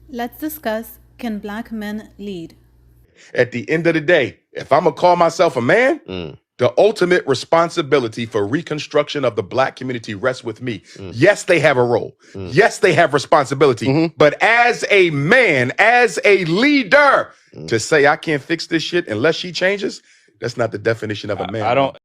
Let's discuss, can black men lead? At the end of the day, if I'm going to call myself a man, the ultimate responsibility for reconstruction of the black community rests with me. Yes, they have a role. Yes, they have responsibility. But as a man, as a leader, to say I can't fix this shit unless she changes, that's not the definition of a man. I don't.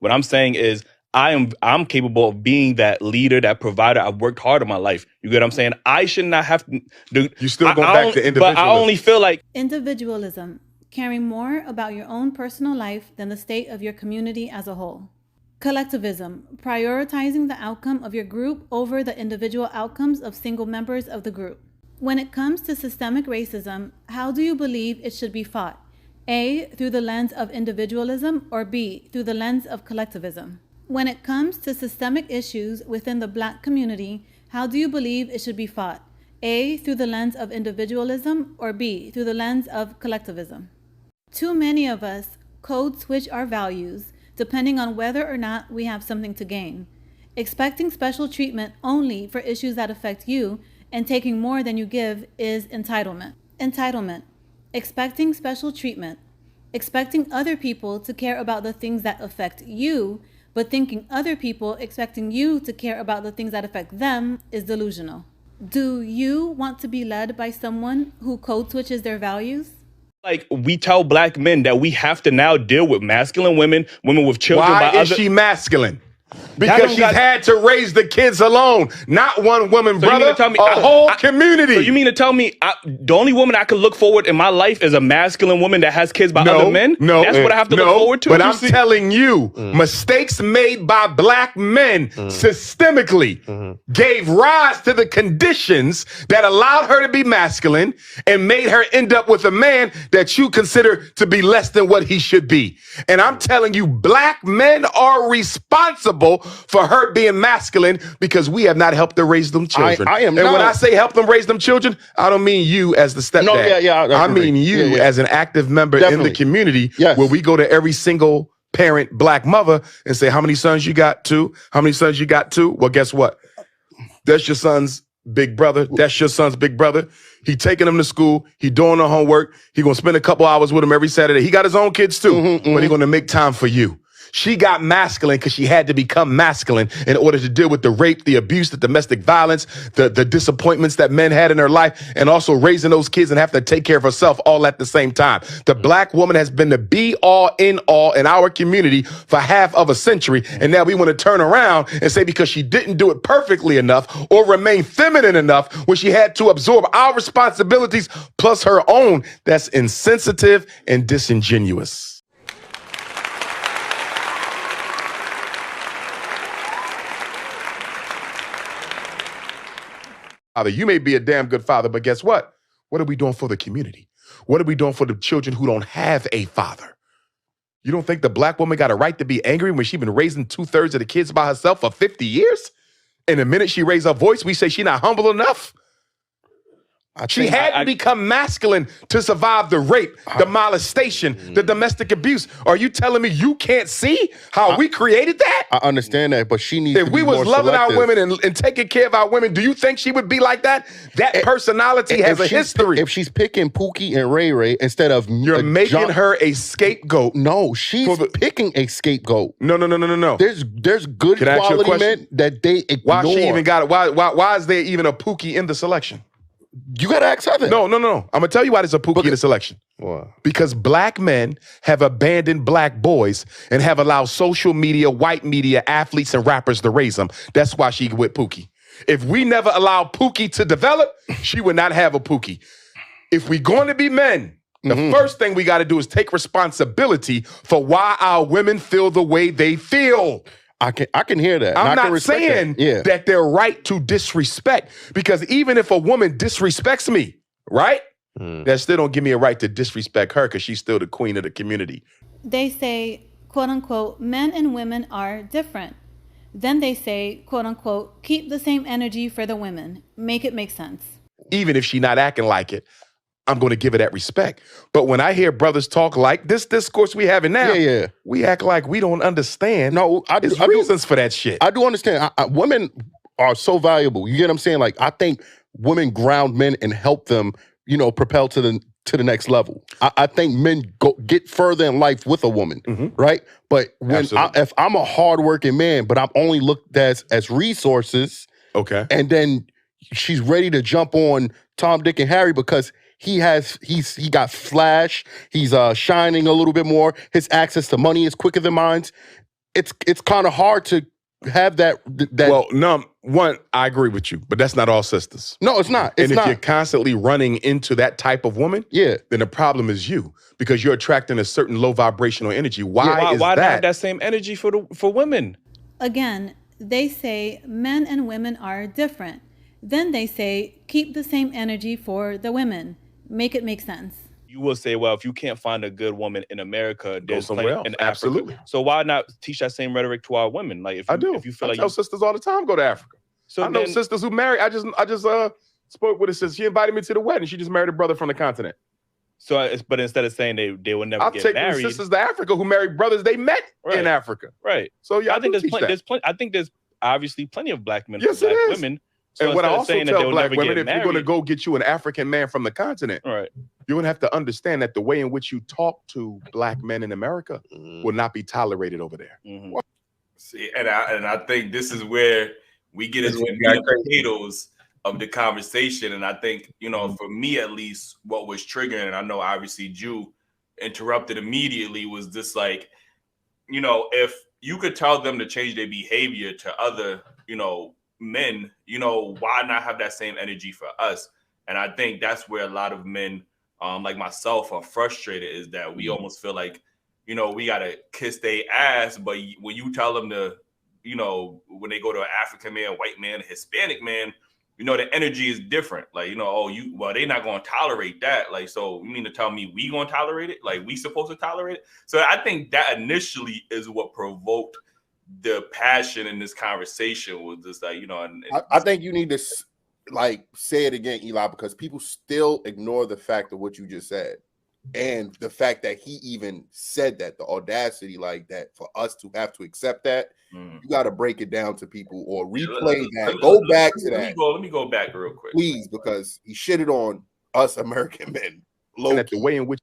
What I'm saying is I'm capable of being that leader, that provider. I've worked hard in my life. You get what I'm saying? I should not have to do. You still go back to individualism. But I only feel like Individualism, caring more about your own personal life than the state of your community as a whole. Collectivism, prioritizing the outcome of your group over the individual outcomes of single members of the group. When it comes to systemic racism, how do you believe it should be fought? A, through the lens of individualism, or B, through the lens of collectivism? When it comes to systemic issues within the black community, how do you believe it should be fought? A, through the lens of individualism, or B, through the lens of collectivism? Too many of us code switch our values depending on whether or not we have something to gain. Expecting special treatment only for issues that affect you and taking more than you give is entitlement. Entitlement. Expecting special treatment. Expecting other people to care about the things that affect you, but thinking other people expecting you to care about the things that affect them is delusional. Do you want to be led by someone who code switches their values? like we tell black men that we have to now deal with masculine women, women with children. Why is she masculine? Because she's had to raise the kids alone. Not one woman, so brother, a whole community. So you mean to tell me the only woman I could look forward in my life is a masculine woman that has kids by other men? No. That's what I have to look forward to? But I'm telling you, mistakes made by black men systemically gave rise to the conditions that allowed her to be masculine and made her end up with a man that you consider to be less than what he should be. And I'm telling you, black men are responsible for her being masculine because we have not helped her raise them children. When I say help them raise them children, I don't mean you as the stepdad. I mean you as an active member in the community where we go to every single parent black mother and say, how many sons you got? 2? How many sons you got? 2? Well, guess what? That's your son's big brother. That's your son's big brother. He taking them to school. He doing the homework. He gonna spend a couple hours with him every Saturday. He got his own kids too, but he gonna make time for you. She got masculine because she had to become masculine in order to deal with the rape, the abuse, the domestic violence, the disappointments that men had in her life, and also raising those kids and have to take care of herself all at the same time. The black woman has been the be all in all in our community for half of a century. And now we want to turn around and say because she didn't do it perfectly enough or remain feminine enough when she had to absorb our responsibilities plus her own, that's insensitive and disingenuous. Father, you may be a damn good father, but guess what? What are we doing for the community? What are we doing for the children who don't have a father? You don't think the black woman got a right to be angry when she's been raising 2/3 of the kids by herself for 50 years? And the minute she raised her voice, we say she's not humble enough? She had to become masculine to survive the rape, the molestation, the domestic abuse. Are you telling me you can't see how we created that? I understand that, but she needs to be more selective. If we was loving our women and taking care of our women, do you think she would be like that? That personality has a history. If she's picking Pookie and Ray Ray instead of you're making her a scapegoat. No, she's picking a scapegoat. No. There's good quality men that they ignore. Why she even got it? Why is there even a Pookie in the selection? You gotta ask her that. No. I'm gonna tell you why there's a Pookie in the selection. Why? Because black men have abandoned black boys and have allowed social media, white media, athletes, and rappers to raise them. That's why she with Pookie. If we never allowed Pookie to develop, she would not have a Pookie. If we're going to be men, the first thing we got to do is take responsibility for why our women feel the way they feel. I can hear that. I'm not saying that they're right to disrespect, because even if a woman disrespects me, right, that still don't give me a right to disrespect her because she's still the queen of the community. They say, quote unquote, men and women are different. Then they say, quote unquote, keep the same energy for the women. Make it make sense. Even if she not acting like it, I'm going to give her that respect. But when I hear brothers talk like this discourse we having now, we act like we don't understand. No, There's reasons for that shit. I do understand. Women are so valuable. You get what I'm saying? Like, I think women ground men and help them, you know, propel to the next level. I think men get further in life with a woman, right? But when if I'm a hardworking man, but I'm only looked as resources, okay, and then she's ready to jump on Tom, Dick, and Harry because he got flash, he's shining a little bit more, his access to money is quicker than mine. It's kind of hard to have that. Well, no, one, I agree with you, but that's not all sisters. No, it's not. It's and if not. you're constantly running into that type of woman, then the problem is you, because you're attracting a certain low vibrational energy. Why is why that? not have that same energy for women? Again, they say men and women are different. Then they say keep the same energy for the women. Make it make sense. You will say, well, if you can't find a good woman in America, there's somewhere else. in Absolutely. Africa. So why not teach that same rhetoric to our women? Like, if you feel like tell sisters all the time go to Africa. So I know sisters who marry. I just spoke with a sister. She invited me to the wedding. She just married a brother from the continent. So, but instead of saying they will never get married, I'll take sisters to Africa who married brothers they met in Africa. Right. So yeah, I think there's plenty. I think there's obviously plenty of black men and black women. So and what I also tell black women, if you're going to go get you an African man from the continent, right, you're going to have to understand that the way in which you talk to black men in America will not be tolerated over there. See, and I think this is where we get into the potatoes of the conversation. And I think, you know, for me at least, what was triggering, and I know obviously Jew interrupted immediately, was this, like, you know, if you could tell them to change their behavior to other, you know, men, you know, why not have that same energy for us? And I think that's where a lot of men, like myself, are frustrated, is that we almost feel like, you know, we gotta kiss their ass, but when you tell them to, you know, when they go to an African man, white man, Hispanic man, you know, the energy is different. Like, you know, they're not gonna tolerate that. Like, so you mean to tell me we gonna tolerate it? Like, we supposed to tolerate it? So I think that initially is what provoked the passion in this conversation, was just like, you know, and I think you need to like say it again, Eli, because people still ignore the fact of what you just said, and the fact that he even said that, the audacity, like that, for us to have to accept that. You got to break it down to people or replay that. Go back to that. Let me go back real quick, please, because he shitted on us American men. And that the way in which,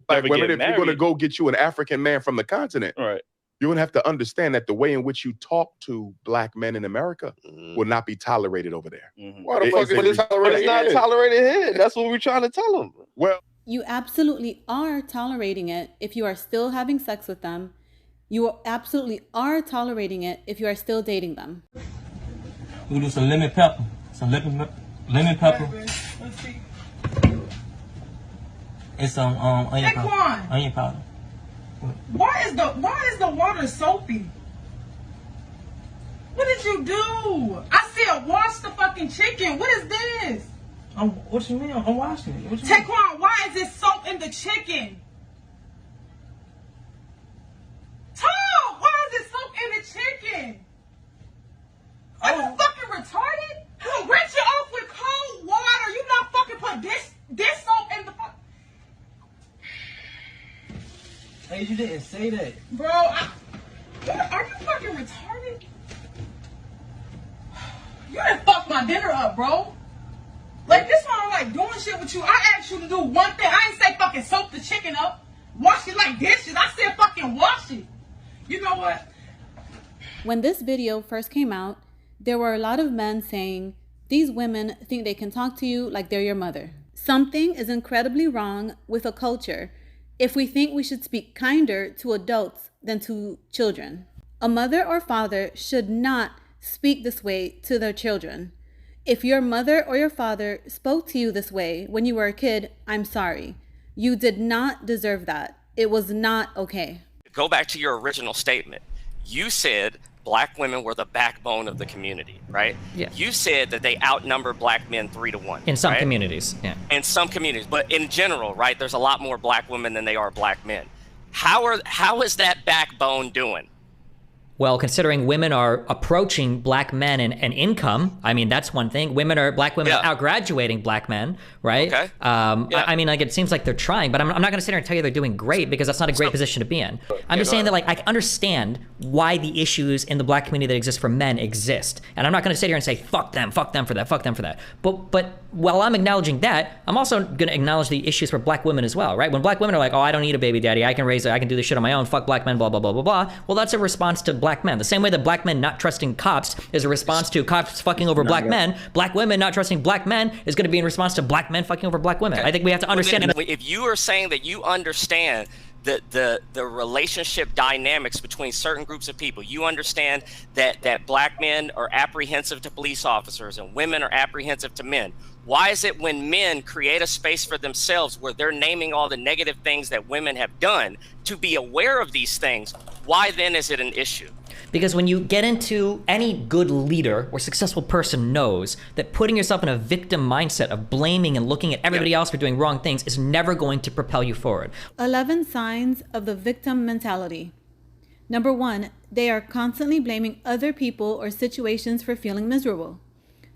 like, women, if you're going to go get you an African man from the continent, right, you're going to have to understand that the way in which you talk to black men in America will not be tolerated over there. Why the fuck is it tolerated? It's not tolerated here. That's what we're trying to tell them. Well, you absolutely are tolerating it if you are still having sex with them. You absolutely are tolerating it if you are still dating them. We do some lemon pepper. Some lemon pepper. It's some onion powder. Onion powder. Why is the water soapy? What did you do? I said wash the fucking chicken. What is this? What you mean? I'm washing it. Taekwon, why is there soap in the chicken? Tom, why is there soap in the chicken? Are you fucking retarded? You rinse it off with cold water. You not fucking put this soap in the fuck. Hey, you didn't say that. Bro, are you fucking retarded? You done fucked my dinner up, bro. Like, this one, I'm like doing shit with you. I asked you to do one thing. I ain't say fucking soak the chicken up. Wash it like dishes. I said fucking wash it. You know what? When this video first came out, there were a lot of men saying, these women think they can talk to you like they're your mother. Something is incredibly wrong with a culture if we think we should speak kinder to adults than to children. A mother or father should not speak this way to their children. If your mother or your father spoke to you this way when you were a kid, I'm sorry. You did not deserve that. It was not okay. Go back to your original statement. You said black women were the backbone of the community, right? Yeah. You said that they outnumber black men 3-1. In some right? communities, yeah. In some communities, but in general, right? There's a lot more black women than they are black men. How is that backbone doing? Well, considering women are approaching black men in income, I mean, that's one thing. Black women are outgraduating black men, right? Okay. I mean, like, it seems like they're trying, but I'm not going to sit here and tell you they're doing great, because that's not a great position to be in. I'm just saying that, like, I understand why the issues in the black community that exist for men exist. And I'm not going to sit here and say, fuck them for that, fuck them for that. But while I'm acknowledging that, I'm also going to acknowledge the issues for black women as well, right? When black women are like, oh, I don't need a baby daddy, I can do this shit on my own, fuck black men, blah, blah, blah, blah, blah. Well, that's a response to black men. The same way that black men not trusting cops is a response to cops fucking over black men, black women not trusting black men is going to be in response to black men fucking over black women. I think we have to understand. If you are saying that you understand the relationship dynamics between certain groups of people, you understand that black men are apprehensive to police officers and women are apprehensive to men. Why is it when men create a space for themselves where they're naming all the negative things that women have done to be aware of these things, why then is it an issue? Because when you get into, any good leader or successful person knows that putting yourself in a victim mindset of blaming and looking at everybody else for doing wrong things is never going to propel you forward. 11 signs of the victim mentality. Number 1, they are constantly blaming other people or situations for feeling miserable.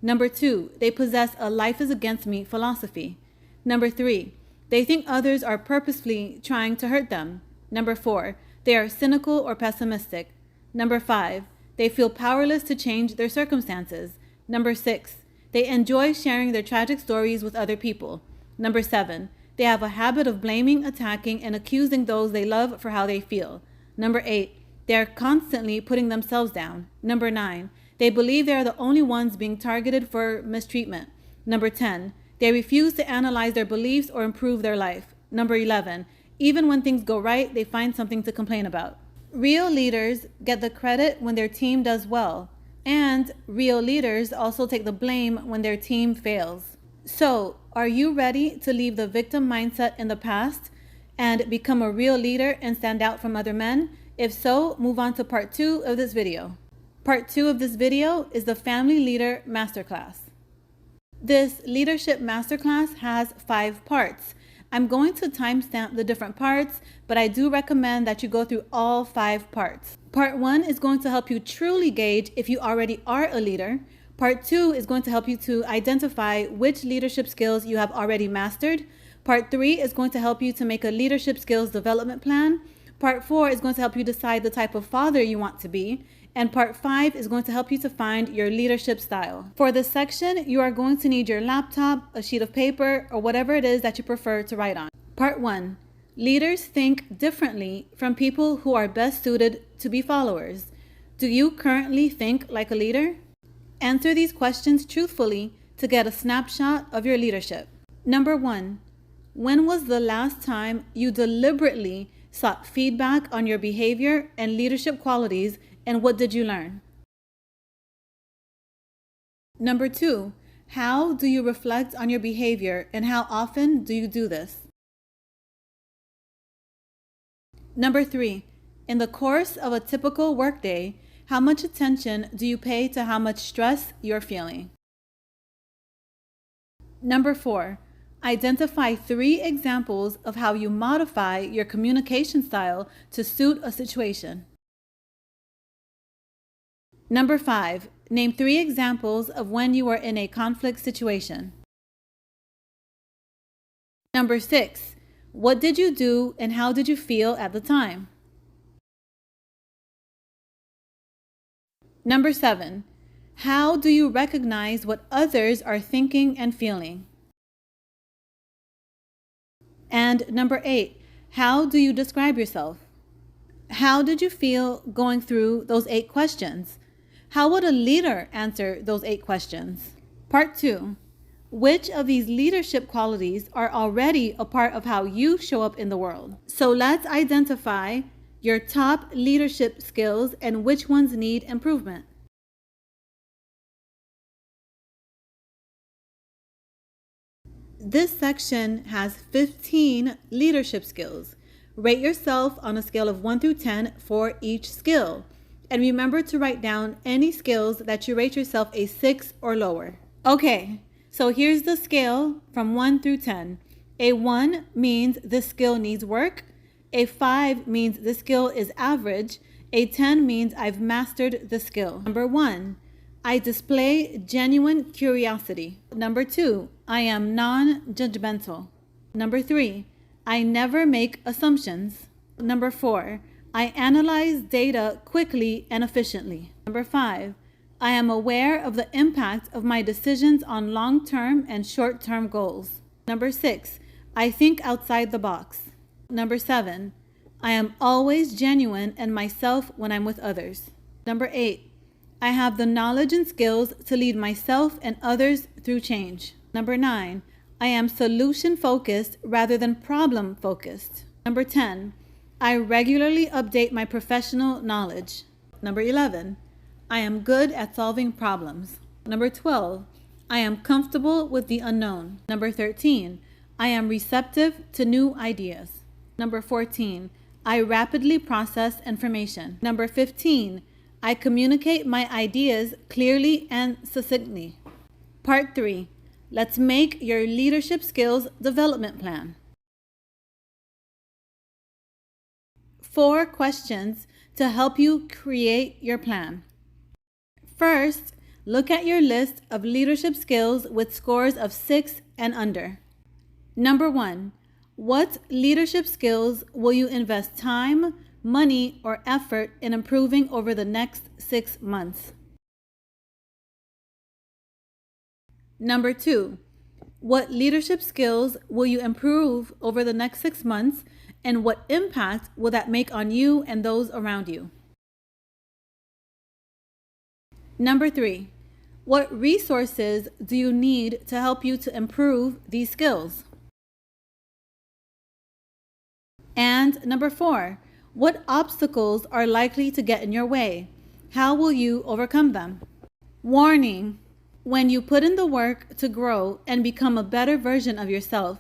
Number 2, they possess a life is against me philosophy. Number 3, they think others are purposefully trying to hurt them. Number 4, they are cynical or pessimistic. Number 5, they feel powerless to change their circumstances. Number 6, they enjoy sharing their tragic stories with other people. Number 7, they have a habit of blaming, attacking, and accusing those they love for how they feel. Number 8, they are constantly putting themselves down. Number 9, they believe they are the only ones being targeted for mistreatment. Number 10, they refuse to analyze their beliefs or improve their life. Number 11, even when things go right, they find something to complain about. Real leaders get the credit when their team does well, and real leaders also take the blame when their team fails. So, are you ready to leave the victim mindset in the past and become a real leader and stand out from other men? If so, move on to part 2 of this video. Part 2 of this video is the Family Leader Masterclass. This Leadership Masterclass has 5 parts. I'm going to timestamp the different parts, but I do recommend that you go through all 5 parts. Part 1 is going to help you truly gauge if you already are a leader. Part 2 is going to help you to identify which leadership skills you have already mastered. Part 3 is going to help you to make a leadership skills development plan. Part 4 is going to help you decide the type of father you want to be. And part 5 is going to help you to find your leadership style. For this section, you are going to need your laptop, a sheet of paper, or whatever it is that you prefer to write on. Part 1. Leaders think differently from people who are best suited to be followers. Do you currently think like a leader? Answer these questions truthfully to get a snapshot of your leadership. Number 1. When was the last time you deliberately sought feedback on your behavior and leadership qualities, and what did you learn? Number 2, how do you reflect on your behavior and how often do you do this? Number 3, in the course of a typical workday, how much attention do you pay to how much stress you're feeling? Number 4, identify 3 examples of how you modify your communication style to suit a situation. Number 5, name 3 examples of when you were in a conflict situation. Number 6, what did you do and how did you feel at the time? Number 7, how do you recognize what others are thinking and feeling? And number 8, how do you describe yourself? How did you feel going through those 8 questions? How would a leader answer those 8 questions? Part 2, which of these leadership qualities are already a part of how you show up in the world? So let's identify your top leadership skills and which ones need improvement. This section has 15 leadership skills. Rate yourself on a scale of 1 through 10 for each skill. And remember to write down any skills that you rate yourself a 6 or lower. Okay, so here's the scale from 1 through 10. A 1 means this skill needs work. A 5 means this skill is average. A 10 means I've mastered the skill. Number 1, I display genuine curiosity. Number 2, I am non-judgmental. Number 3, I never make assumptions. Number 4, I analyze data quickly and efficiently. Number 5, I am aware of the impact of my decisions on long-term and short-term goals. Number 6, I think outside the box. Number 7, I am always genuine and myself when I'm with others. Number 8, I have the knowledge and skills to lead myself and others through change. Number 9, I am solution-focused rather than problem-focused. Number 10, I regularly update my professional knowledge. Number 11, I am good at solving problems. Number 12, I am comfortable with the unknown. Number 13, I am receptive to new ideas. Number 14, I rapidly process information. Number 15, I communicate my ideas clearly and succinctly. Part 3, let's make your leadership skills development plan. 4 questions to help you create your plan. First, look at your list of leadership skills with scores of 6 and under. Number 1, what leadership skills will you invest time, money, or effort in improving over the next 6 months? Number 2, what leadership skills will you improve over the next 6 months, and what impact will that make on you and those around you? Number 3, what resources do you need to help you to improve these skills? And number 4, what obstacles are likely to get in your way? How will you overcome them? Warning: when you put in the work to grow and become a better version of yourself,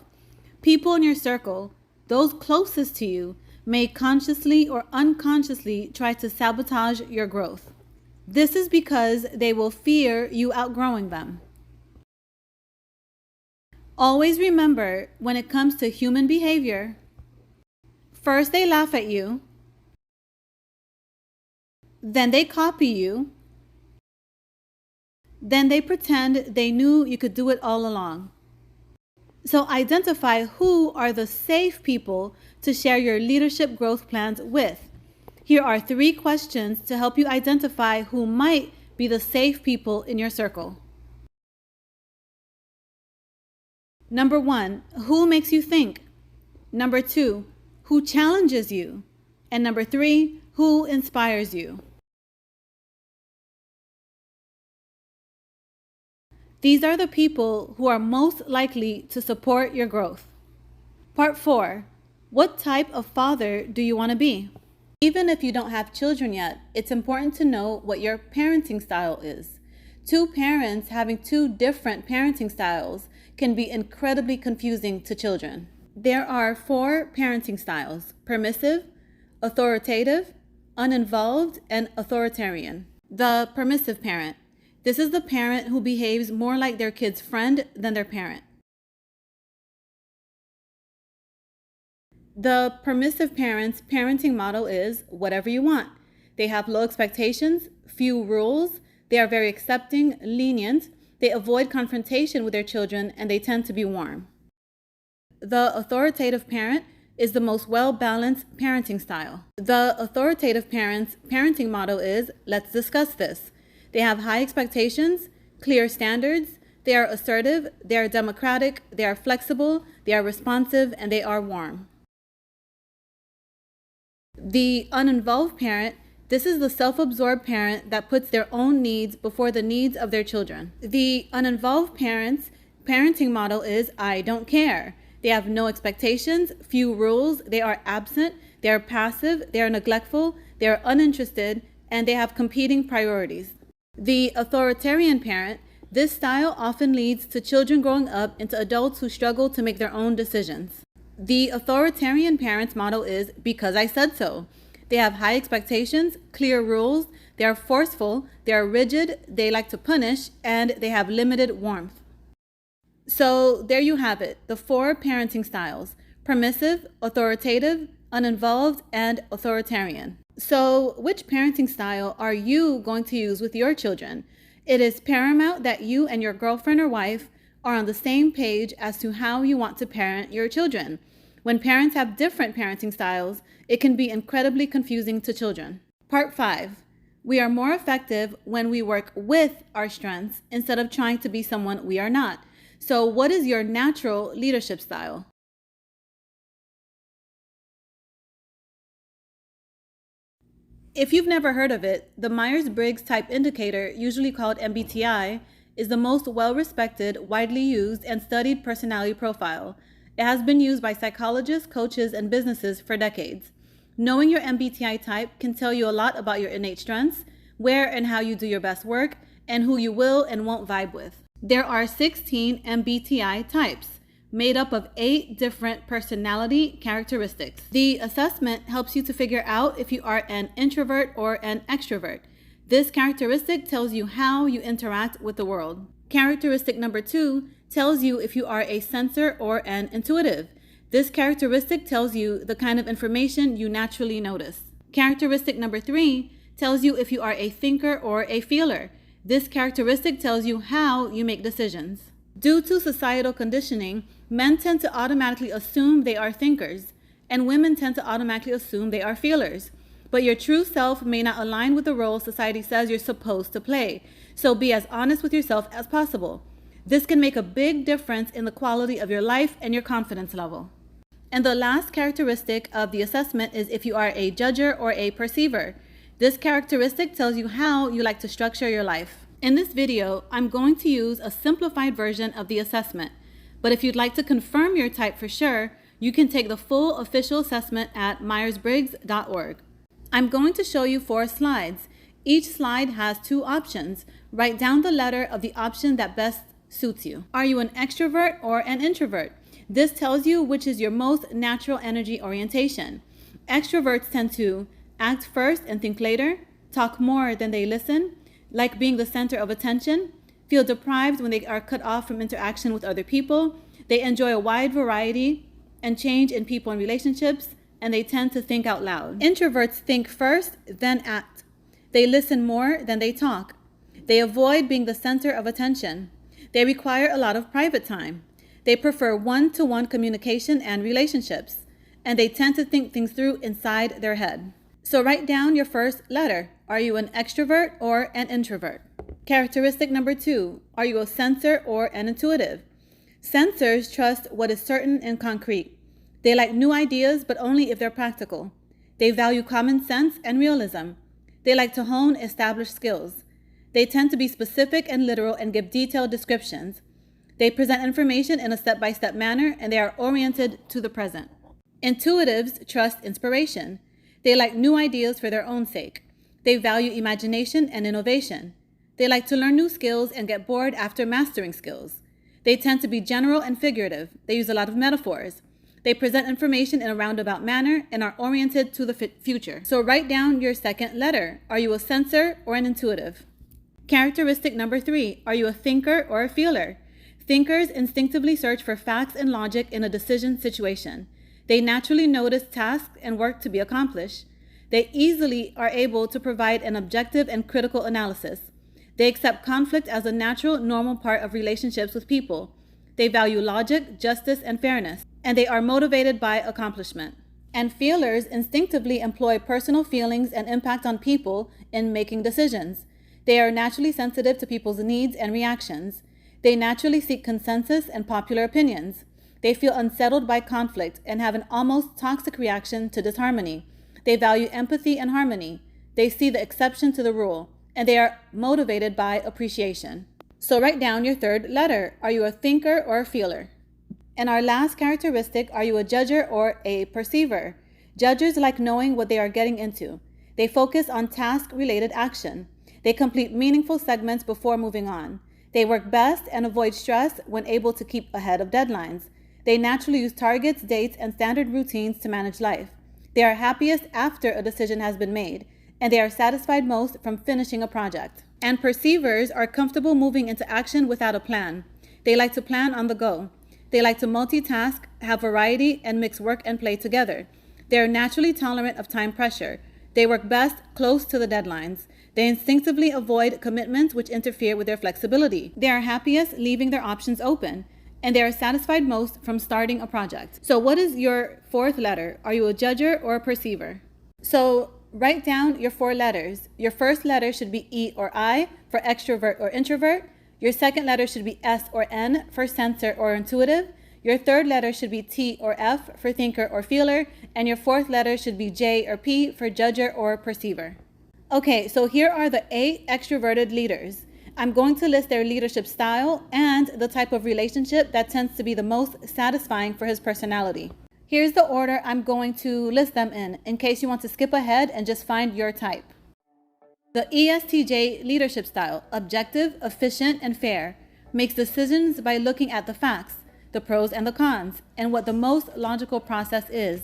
people in your circle, those closest to you, may consciously or unconsciously try to sabotage your growth. This is because they will fear you outgrowing them. Always remember, when it comes to human behavior, first they laugh at you, then they copy you, then they pretend they knew you could do it all along. So identify who are the safe people to share your leadership growth plans with. Here are 3 questions to help you identify who might be the safe people in your circle. Number 1, who makes you think? Number 2, who challenges you? And number 3, who inspires you? These are the people who are most likely to support your growth. Part 4, what type of father do you want to be? Even if you don't have children yet, it's important to know what your parenting style is. 2 parents having 2 different parenting styles can be incredibly confusing to children. There are 4 parenting styles: permissive, authoritative, uninvolved, and authoritarian. The permissive parent. This is the parent who behaves more like their kid's friend than their parent. The permissive parent's parenting model is whatever you want. They have low expectations, few rules, they are very accepting, lenient, they avoid confrontation with their children, and they tend to be warm. The authoritative parent is the most well-balanced parenting style. The authoritative parent's parenting model is, let's discuss this. They have high expectations, clear standards, they are assertive, they are democratic, they are flexible, they are responsive, and they are warm. The uninvolved parent, this is the self-absorbed parent that puts their own needs before the needs of their children. The uninvolved parent's parenting model is, I don't care. They have no expectations, few rules, they are absent, they are passive, they are neglectful, they are uninterested, and they have competing priorities. The authoritarian parent, this style often leads to children growing up into adults who struggle to make their own decisions. The authoritarian parent's model is, because I said so. They have high expectations, clear rules, they are forceful, they are rigid, they like to punish, and they have limited warmth. So there you have it, the 4 parenting styles: permissive, authoritative, uninvolved, and authoritarian. So, which parenting style are you going to use with your children? It is paramount that you and your girlfriend or wife are on the same page as to how you want to parent your children. When parents have different parenting styles, it can be incredibly confusing to children. Part 5. We are more effective when we work with our strengths instead of trying to be someone we are not. So, what is your natural leadership style? If you've never heard of it, the Myers-Briggs Type Indicator, usually called MBTI, is the most well-respected, widely used, and studied personality profile. It has been used by psychologists, coaches, and businesses for decades. Knowing your MBTI type can tell you a lot about your innate strengths, where and how you do your best work, and who you will and won't vibe with. There are 16 MBTI types, made up of 8 different personality characteristics. The assessment helps you to figure out if you are an introvert or an extrovert. This characteristic tells you how you interact with the world. Characteristic number 2 tells you if you are a sensor or an intuitive. This characteristic tells you the kind of information you naturally notice. Characteristic number 3 tells you if you are a thinker or a feeler. This characteristic tells you how you make decisions. Due to societal conditioning, men tend to automatically assume they are thinkers, and women tend to automatically assume they are feelers. But your true self may not align with the role society says you're supposed to play, so be as honest with yourself as possible. This can make a big difference in the quality of your life and your confidence level. And the last characteristic of the assessment is if you are a judger or a perceiver. This characteristic tells you how you like to structure your life. In this video, I'm going to use a simplified version of the assessment, but if you'd like to confirm your type for sure, you can take the full official assessment at myersbriggs.org. I'm going to show you 4 slides. Each slide has 2 options. Write down the letter of the option that best suits you. Are you an extrovert or an introvert? This tells you which is your most natural energy orientation. Extroverts tend to act first and think later, talk more than they listen, like being the center of attention, feel deprived when they are cut off from interaction with other people. They enjoy a wide variety and change in people and relationships, and they tend to think out loud. Introverts think first, then act. They listen more than they talk. They avoid being the center of attention. They require a lot of private time. They prefer one-to-one communication and relationships, and they tend to think things through inside their head. So write down your first letter. Are you an extrovert or an introvert? Characteristic number 2, are you a sensor or an intuitive? Sensors trust what is certain and concrete. They like new ideas, but only if they're practical. They value common sense and realism. They like to hone established skills. They tend to be specific and literal and give detailed descriptions. They present information in a step-by-step manner, and they are oriented to the present. Intuitives trust inspiration. They like new ideas for their own sake. They value imagination and innovation. They like to learn new skills and get bored after mastering skills. They tend to be general and figurative. They use a lot of metaphors. They present information in a roundabout manner and are oriented to the future. So write down your second letter. Are you a sensor or an intuitive? Characteristic number 3, are you a thinker or a feeler? Thinkers instinctively search for facts and logic in a decision situation. They naturally notice tasks and work to be accomplished. They easily are able to provide an objective and critical analysis. They accept conflict as a natural, normal part of relationships with people. They value logic, justice, and fairness, and they are motivated by accomplishment. And feelers instinctively employ personal feelings and impact on people in making decisions. They are naturally sensitive to people's needs and reactions. They naturally seek consensus and popular opinions. They feel unsettled by conflict and have an almost toxic reaction to disharmony. They value empathy and harmony. They see the exception to the rule, and they are motivated by appreciation. So write down your third letter. Are you a thinker or a feeler? And our last characteristic, are you a judger or a perceiver? Judges like knowing what they are getting into. They focus on task-related action. They complete meaningful segments before moving on. They work best and avoid stress when able to keep ahead of deadlines. They naturally use targets, dates, and standard routines to manage life. They are happiest after a decision has been made, and they are satisfied most from finishing a project. And perceivers are comfortable moving into action without a plan. They like to plan on the go. They like to multitask, have variety, and mix work and play together. They are naturally tolerant of time pressure. They work best close to the deadlines. They instinctively avoid commitments which interfere with their flexibility. They are happiest leaving their options open, and they are satisfied most from starting a project. So what is your fourth letter? Are you a judger or a perceiver? So write down your 4 letters. Your first letter should be E or I for extrovert or introvert. Your second letter should be S or N for sensor or intuitive. Your third letter should be T or F for thinker or feeler. And your fourth letter should be J or P for judger or perceiver. Okay, so here are the 8 extroverted leaders. I'm going to list their leadership style and the type of relationship that tends to be the most satisfying for his personality. Here's the order I'm going to list them in case you want to skip ahead and just find your type. The ESTJ leadership style, objective, efficient, and fair, makes decisions by looking at the facts, the pros and the cons, and what the most logical process is.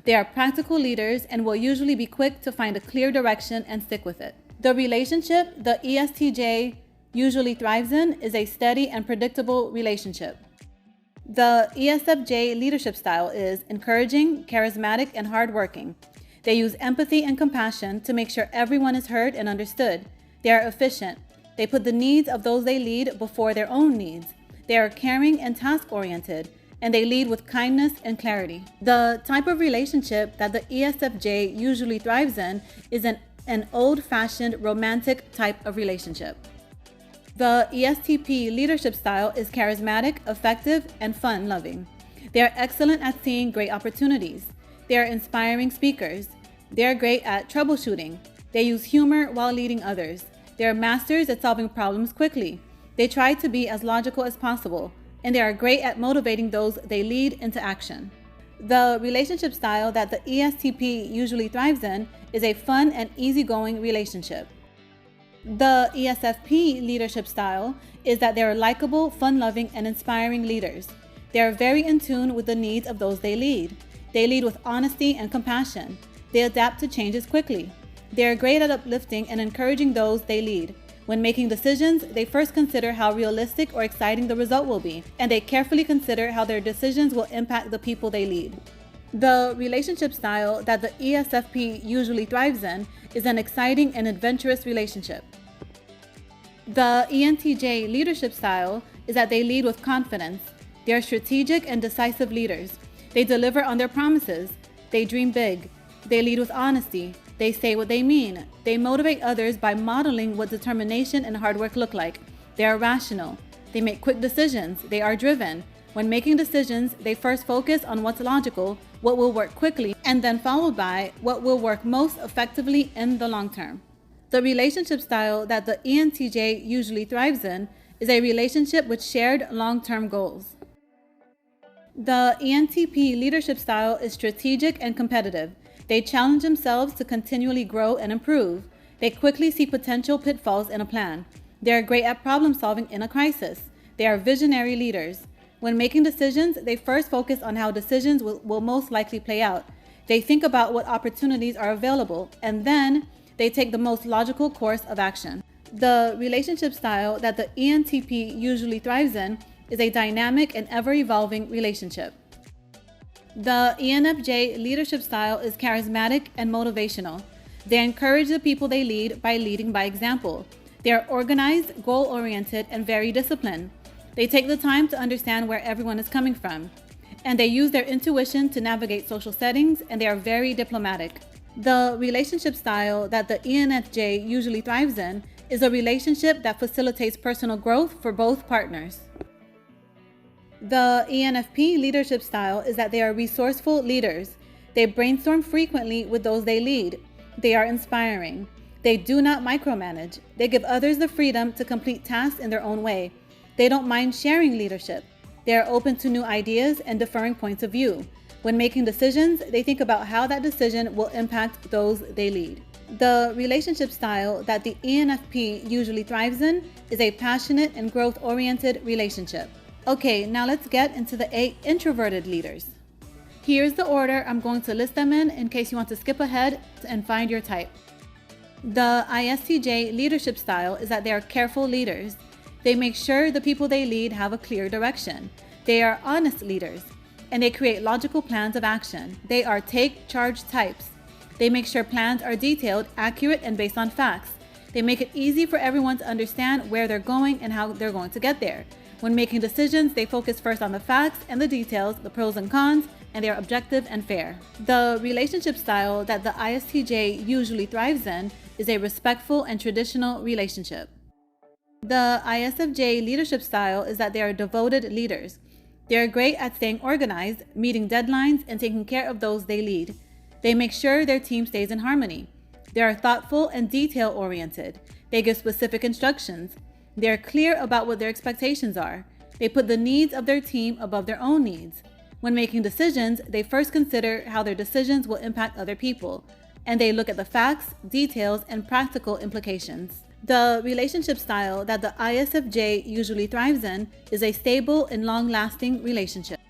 They are practical leaders and will usually be quick to find a clear direction and stick with it. The relationship the ESTJ usually thrives in is a steady and predictable relationship. The ESFJ leadership style is encouraging, charismatic, and hardworking. They use empathy and compassion to make sure everyone is heard and understood. They are efficient. They put the needs of those they lead before their own needs. They are caring and task-oriented, and they lead with kindness and clarity. The type of relationship that the ESFJ usually thrives in is an old-fashioned romantic type of relationship. The ESTP leadership style is charismatic, effective, and fun-loving. They are excellent at seeing great opportunities. They are inspiring speakers. They are great at troubleshooting. They use humor while leading others. They are masters at solving problems quickly. They try to be as logical as possible, and they are great at motivating those they lead into action. The relationship style that the ESTP usually thrives in is a fun and easygoing relationship. The ESFP leadership style is that they are likable, fun-loving, and inspiring leaders. They are very in tune with the needs of those they lead. They lead with honesty and compassion. They adapt to changes quickly. They are great at uplifting and encouraging those they lead. When making decisions, they first consider how realistic or exciting the result will be, and they carefully consider how their decisions will impact the people they lead. The relationship style that the ESFP usually thrives in is an exciting and adventurous relationship. The ENTJ leadership style is that they lead with confidence. They are strategic and decisive leaders. They deliver on their promises. They dream big. They lead with honesty. They say what they mean. They motivate others by modeling what determination and hard work look like. They are rational. They make quick decisions. They are driven. When making decisions, they first focus on what's logical, what will work quickly, and then followed by what will work most effectively in the long term. The relationship style that the ENTJ usually thrives in is a relationship with shared long-term goals. The ENTP leadership style is strategic and competitive. They challenge themselves to continually grow and improve. They quickly see potential pitfalls in a plan. They are great at problem solving in a crisis. They are visionary leaders. When making decisions, they first focus on how decisions will most likely play out. They think about what opportunities are available, and then they take the most logical course of action. The relationship style that the ENTP usually thrives in is a dynamic and ever-evolving relationship. The ENFJ leadership style is charismatic and motivational. They encourage the people they lead by leading by example. They are organized, goal-oriented, and very disciplined. They take the time to understand where everyone is coming from, and they use their intuition to navigate social settings, and they are very diplomatic. The relationship style that the ENFJ usually thrives in is a relationship that facilitates personal growth for both partners. The ENFP leadership style is that they are resourceful leaders. They brainstorm frequently with those they lead. They are inspiring. They do not micromanage. They give others the freedom to complete tasks in their own way. They don't mind sharing leadership. They are open to new ideas and differing points of view. When making decisions, they think about how that decision will impact those they lead. The relationship style that the ENFP usually thrives in is a passionate and growth-oriented relationship. Okay, now let's get into the 8 introverted leaders. Here's the order I'm going to list them in case you want to skip ahead and find your type. The ISTJ leadership style is that they are careful leaders. They make sure the people they lead have a clear direction. They are honest leaders, and they create logical plans of action. They are take-charge types. They make sure plans are detailed, accurate, and based on facts. They make it easy for everyone to understand where they're going and how they're going to get there. When making decisions, they focus first on the facts and the details, the pros and cons, and they are objective and fair. The relationship style that the ISTJ usually thrives in is a respectful and traditional relationship. The ISFJ leadership style is that they are devoted leaders. They are great at staying organized, meeting deadlines, and taking care of those they lead. They make sure their team stays in harmony. They are thoughtful and detail-oriented. They give specific instructions. They are clear about what their expectations are. They put the needs of their team above their own needs. When making decisions, they first consider how their decisions will impact other people, and they look at the facts, details, and practical implications. The relationship style that the ISFJ usually thrives in is a stable and long-lasting relationship.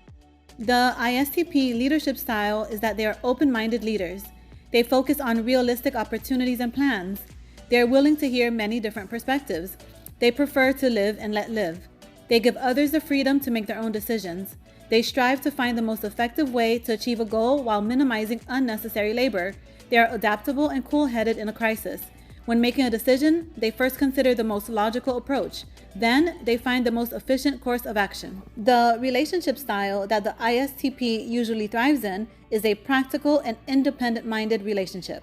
The ISTP leadership style is that they are open-minded leaders. They focus on realistic opportunities and plans. They are willing to hear many different perspectives. They prefer to live and let live. They give others the freedom to make their own decisions. They strive to find the most effective way to achieve a goal while minimizing unnecessary labor. They are adaptable and cool-headed in a crisis. When making a decision, they first consider the most logical approach. Then, they find the most efficient course of action. The relationship style that the ISTP usually thrives in is a practical and independent-minded relationship.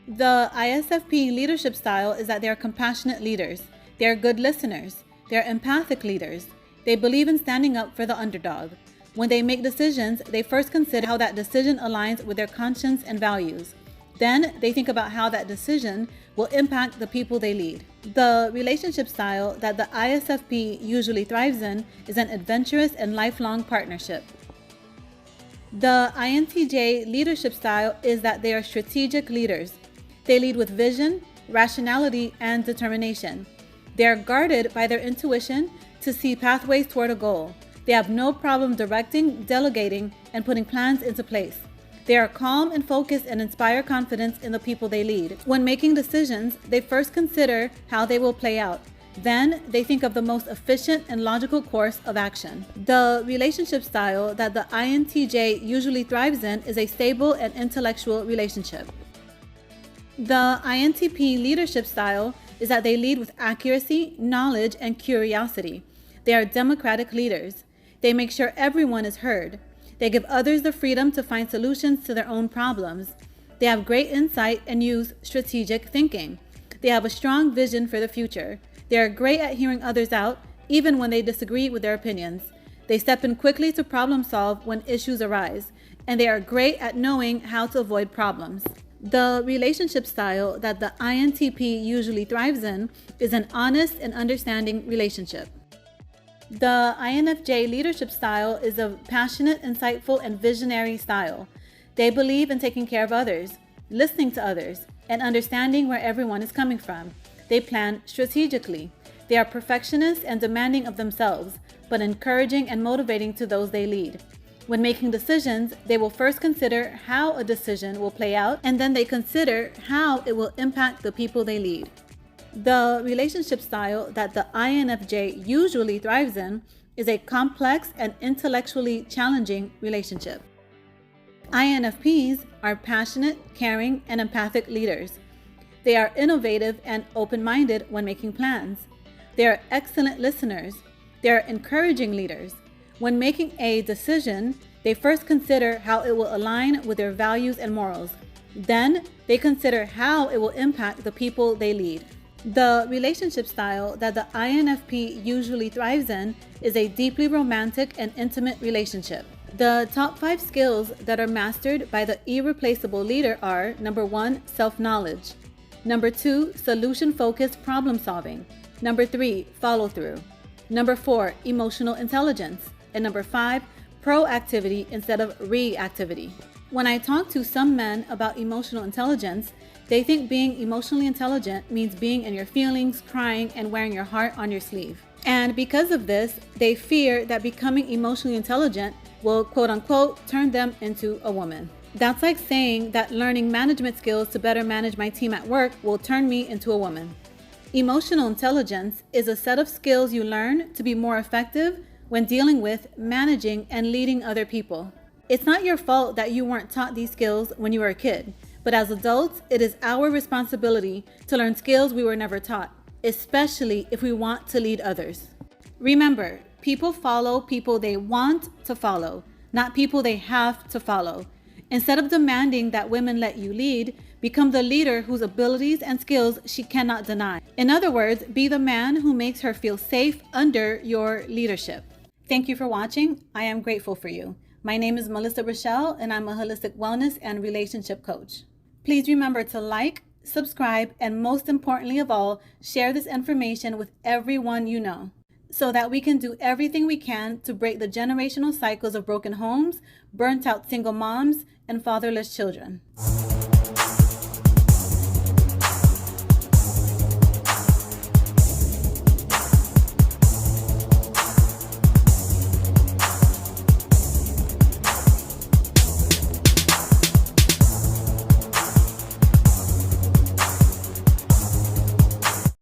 The ISFP leadership style is that they are compassionate leaders. They are good listeners. They are empathic leaders. They believe in standing up for the underdog. When they make decisions, they first consider how that decision aligns with their conscience and values. Then, they think about how that decision will impact the people they lead. The relationship style that the ISFP usually thrives in is an adventurous and lifelong partnership. The INTJ leadership style is that they are strategic leaders. They lead with vision, rationality, and determination. They are guided by their intuition to see pathways toward a goal. They have no problem directing, delegating, and putting plans into place. They are calm and focused and inspire confidence in the people they lead. When making decisions, they first consider how they will play out. Then, they think of the most efficient and logical course of action. The relationship style that the INTJ usually thrives in is a stable and intellectual relationship. The INTP leadership style is that they lead with accuracy, knowledge, and curiosity. They are democratic leaders. They make sure everyone is heard. They give others the freedom to find solutions to their own problems. They have great insight and use strategic thinking. They have a strong vision for the future. They are great at hearing others out, even when they disagree with their opinions. They step in quickly to problem solve when issues arise, and they are great at knowing how to avoid problems. The relationship style that the INTP usually thrives in is an honest and understanding relationship. The INFJ leadership style is a passionate, insightful, and visionary style. They believe in taking care of others, listening to others, and understanding where everyone is coming from. They plan strategically. They are perfectionists and demanding of themselves, but encouraging and motivating to those they lead. When making decisions, they will first consider how a decision will play out, and then they consider how it will impact the people they lead. The relationship style that the INFJ usually thrives in is a complex and intellectually challenging relationship. INFPs are passionate, caring, and empathic leaders. They are innovative and open-minded when making plans. They are excellent listeners. They are encouraging leaders. When making a decision, they first consider how it will align with their values and morals. Then, they consider how it will impact the people they lead. The relationship style that the INFP usually thrives in is a deeply romantic and intimate relationship. The top 5 skills that are mastered by the irreplaceable leader are: number 1, self-knowledge; number 2, solution-focused problem solving; number 3, follow-through; number 4, emotional intelligence; and number 5, proactivity instead of reactivity. When I talk to some men about emotional intelligence, they think being emotionally intelligent means being in your feelings, crying, and wearing your heart on your sleeve. And because of this, they fear that becoming emotionally intelligent will, quote unquote, turn them into a woman. That's like saying that learning management skills to better manage my team at work will turn me into a woman. Emotional intelligence is a set of skills you learn to be more effective when dealing with, managing, and leading other people. It's not your fault that you weren't taught these skills when you were a kid, But as adults, it is our responsibility to learn skills we were never taught, especially if we want to lead others. Remember, people follow people they want to follow, not people they have to follow. Instead of demanding that women let you lead, become the leader whose abilities and skills she cannot deny. In other words, be the man who makes her feel safe under your leadership. Thank you for watching. I am grateful for you. My name is Melissa Rochelle, and I'm a holistic wellness and relationship coach. Please remember to like, subscribe, and most importantly of all, share this information with everyone you know, so that we can do everything we can to break the generational cycles of broken homes, burnt out single moms, and fatherless children.